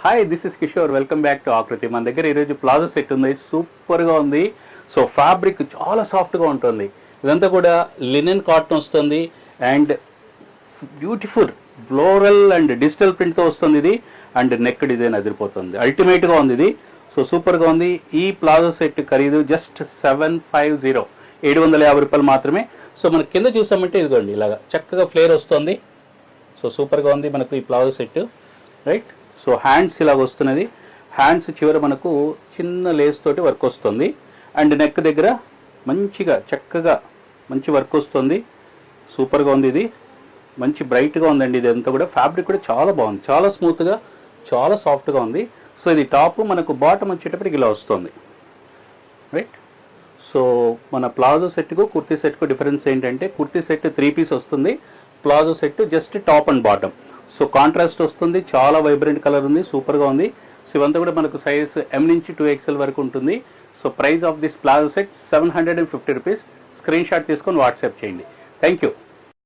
Hi this is Kishore, welcome back to ఆకృతి. మన దగ్గర ఈరోజు ప్లాజో సెట్ ఉంది, సూపర్గా ఉంది. సో ఫ్యాబ్రిక్ చాలా సాఫ్ట్గా ఉంటుంది. ఇదంతా కూడా లినెన్ కాటన్ వస్తుంది and beautiful floral and digital ప్రింట్తో వస్తుంది ఇది. అండ్ నెక్ డిజైన్ అదిరిపోతుంది, అల్టిమేట్గా ఉంది ఇది. సో సూపర్గా ఉంది. ఈ ప్లాజో సెట్ ఖరీదు జస్ట్ 750, 750 రూపాయలు మాత్రమే. సో మన కింద చూసామంటే ఇదిగోండి ఇలాగా చక్కగా ఫ్లేర్ వస్తుంది. సో సూపర్గా ఉంది మనకు ఈ palazzo set, right. So hands ఇలాగ వస్తున్నది. హ్యాండ్స్ చివర మనకు చిన్న లేస్ తోటి వర్క్ వస్తుంది అండ్ నెక్ దగ్గర మంచిగా చక్కగా మంచి వర్క్ వస్తుంది. సూపర్గా ఉంది ఇది, మంచి బ్రైట్గా ఉందండి. ఇది అంతా కూడా ఫ్యాబ్రిక్ కూడా చాలా బాగుంది, చాలా స్మూత్గా, చాలా సాఫ్ట్గా ఉంది. సో ఇది టాప్, మనకు బాటమ్ వచ్చేటప్పటికి ఇలా వస్తుంది, రైట్. సో మన ప్లాజో సెట్కు కుర్తీ సెట్కు డిఫరెన్స్ ఏంటంటే కుర్తీ సెట్ 3 పీస్ వస్తుంది, palazzo set just top and bottom. So contrast వస్తుంది, చాలా వైబ్రెంట్ కలర్ ఉంది, సూపర్గా ఉంది. సో ఇవంతా కూడా మనకు సైజ్ M నుంచి 2XL వరకు ఉంటుంది. So price of this palazzo set 750 rupees. Screen shot తీసుకొని వాట్సాప్ చేయండి. Thank you.